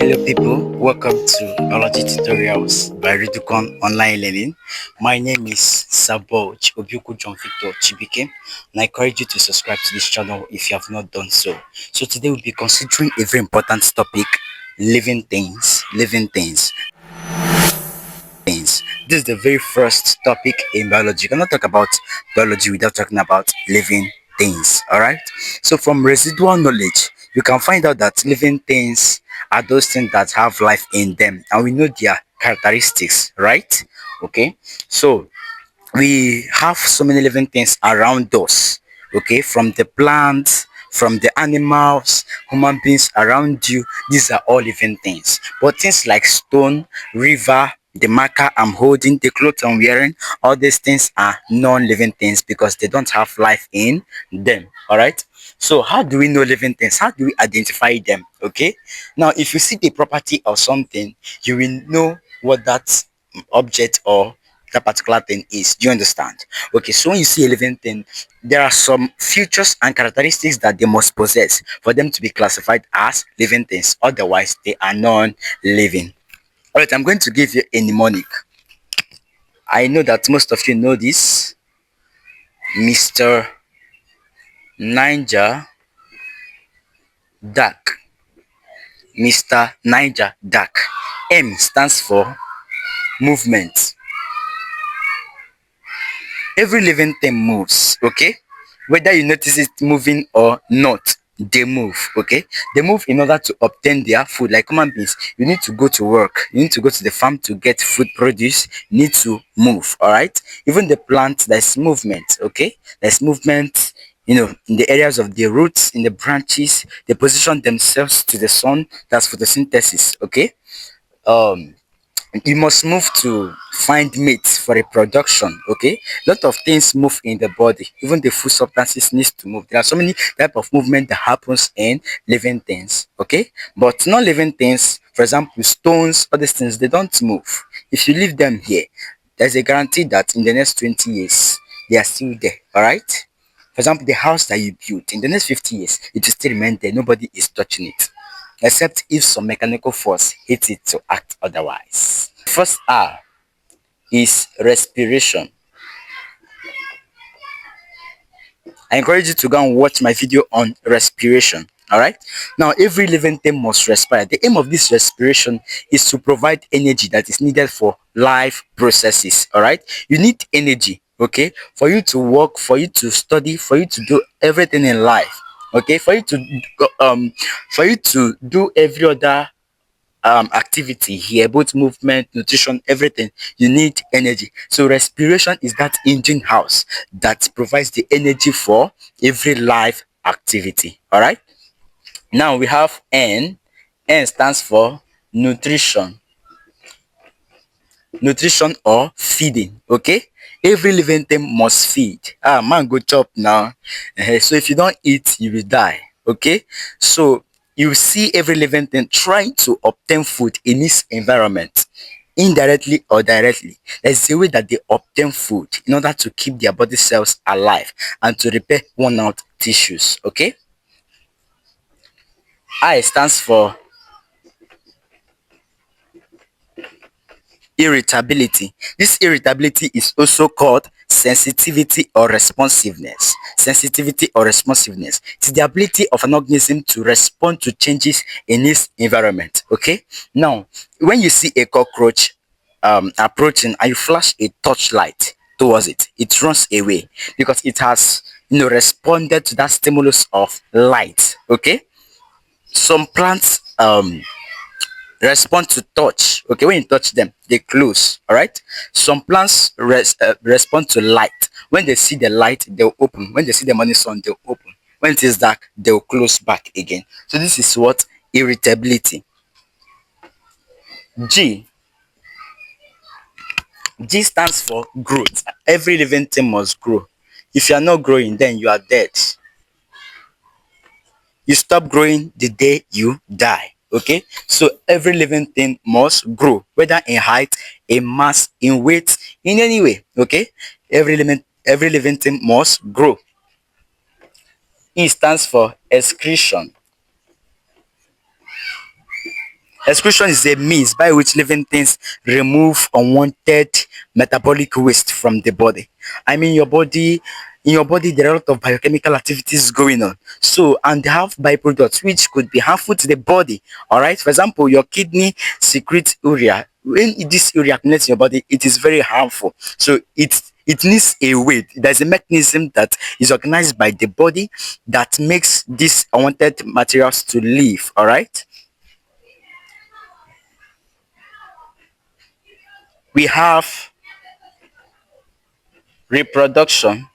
Hello people, welcome to Biology Tutorials by Reproduction Online Learning. My name is Sabo Obiuku John Victor Chibike, and I encourage you to subscribe to this channel if you have not done so. So today we'll be considering a very important topic, living things. This is the very first topic in biology. You cannot talk about biology without talking about living things. Alright? So from residual knowledge, you can find out that living things are those things that have life in them, and we know their characteristics, right? Okay. So we have so many living things around us, okay, from the plants, from the animals, human beings around you. These are all living things. But things like stone, river, the marker I'm holding, the clothes I'm wearing, all these things are non-living things because they don't have life in them. All right. So how do we know living things? How do we identify them? Okay. Now, if you see the property of something, you will know what that object or that particular thing is. Do you understand? Okay, so when you see a living thing, there are some features and characteristics that they must possess for them to be classified as living things. Otherwise, they are non-living. All right, I'm going to give you a mnemonic. I know that most of you know this. Mr. Niger Duck. Mr. Niger Duck. M stands for movement. Every living thing moves, okay? Whether you notice it moving or not, they move, okay? They move in order to obtain their food. Like human beings, you need to go to work, you need to go to the farm to get food produce, you need to move, all right? Even the plant, there's movement, okay? There's movement, in the areas of the roots, in the branches, they position themselves to the sun. That's photosynthesis, okay? um you must move to find mates for reproduction, okay? A lot of things move in the body, even the food substances needs to move. There are so many type of movement that happens in living things, okay? But non-living things, for example stones, all these things, they don't move. If you leave them here, there's a guarantee that in the next 20 years they are still there. All right? For example, the house that you built, in the next 50 years it will still remain there. Nobody is touching it except if some mechanical force hits it to act otherwise. First R is respiration. I encourage you to go and watch my video on respiration. All right. Now, every living thing must respire. The aim of this respiration is to provide energy that is needed for life processes. All right. You need energy, okay, for you to work, for you to study, for you to do everything in life. Okay, for you to do every other activity here, both movement, nutrition, everything, you need energy. So respiration is that engine house that provides the energy for every life activity. All right, now we have N stands for nutrition. Nutrition or feeding, okay? Every living thing must feed. Man go chop now. So if you don't eat, you will die, okay? So you see every living thing trying to obtain food in this environment, indirectly or directly. There's a way that they obtain food in order to keep their body cells alive and to repair worn out tissues, okay? I stands for irritability. This irritability is also called sensitivity or responsiveness. Sensitivity or responsiveness. It is the ability of an organism to respond to changes in its environment. Okay. Now, when you see a cockroach approaching and you flash a torchlight towards it, it runs away because it has responded to that stimulus of light. Okay. Some plants respond to touch. Okay, when you touch them they close. All right, some plants respond to light. When they see the light they'll open. When they see the morning sun they'll open. When it is dark they'll close back again. So this is what irritability. G G stands for growth. Every living thing must grow. If you are not growing, then you are dead. You stop growing the day you die. Okay, so every living thing must grow, whether in height, in mass, in weight, in any way. Okay, every living thing must grow. E stands for excretion. Excretion is a means by which living things remove unwanted metabolic waste from the body. I mean, in your body, there are a lot of biochemical activities going on. So, and they have byproducts which could be harmful to the body. All right. For example, your kidney secretes urea. When this urea accumulates in your body, it is very harmful. So, it needs a way. There's a mechanism that is organized by the body that makes these unwanted materials to leave. All right. We have reproduction.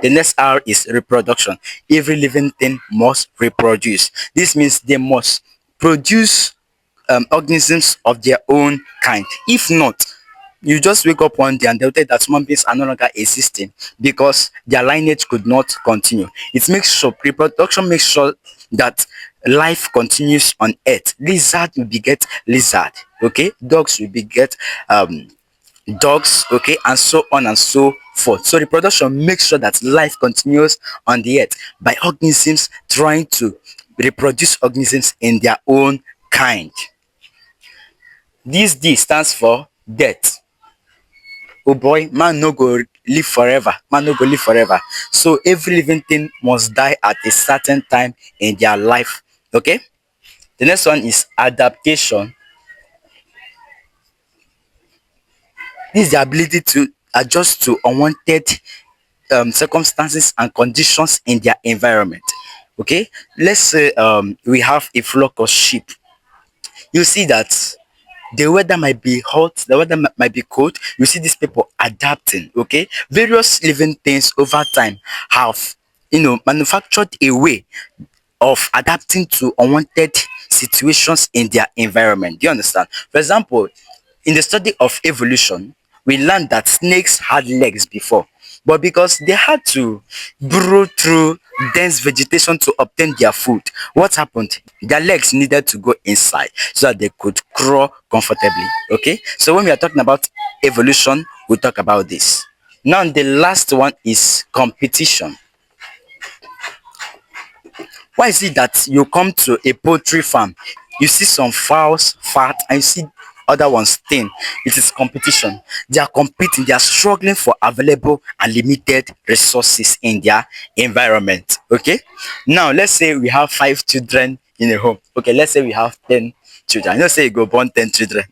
The next R is reproduction. Every living thing must reproduce. This means they must produce organisms of their own kind. If not, you just wake up one day and they'll tell you that human beings are no longer existing because their lineage could not continue. It makes sure reproduction makes sure that life continues on earth. Lizard will beget lizard. Okay, dogs will beget dogs, okay, and so on and so forth. So reproduction makes sure that life continues on the earth by organisms trying to reproduce organisms in their own kind. This D stands for death. Oh boy, man no go live forever. Man no go live forever. So every living thing must die at a certain time in their life. Okay. The next one is adaptation. This is the ability to adjust to unwanted circumstances and conditions in their environment. Okay, let's say we have a flock of sheep. You see that the weather might be hot, the weather might be cold. You see these people adapting. Okay, various living things over time have manufactured a way of adapting to unwanted situations in their environment. Do you understand? For example, in the study of evolution, we learned that snakes had legs before, but because they had to burrow through dense vegetation to obtain their food, what happened? Their legs needed to go inside so that they could crawl comfortably. Okay, so when we are talking about evolution, we talk about this. Now, the last one is competition. Why is it that you come to a poultry farm, you see some fowls fat and you see other ones thin? It is competition. They are competing, they are struggling for available and limited resources in their environment. Okay, now let's say we have 5 children in a home. Okay, let's say we have 10 children. I know say you go born 10 children.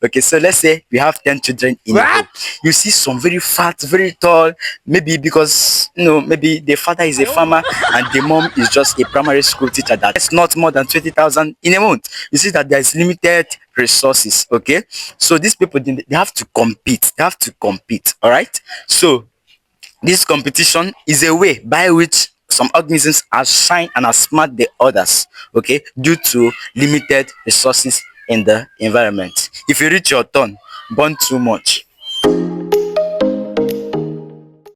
Okay, so let's say we have 10 children in a home. You see some very fat, very tall, maybe because maybe the father is a farmer and the mom is just a primary school teacher. That's not more than 20,000 in a month. You see that there is limited resources. Okay, so these people, they have to compete. They have to compete. All right. So this competition is a way by which some organisms outshine and outsmart the others, okay, due to limited resources in the environment. If you reach your turn, burn too much.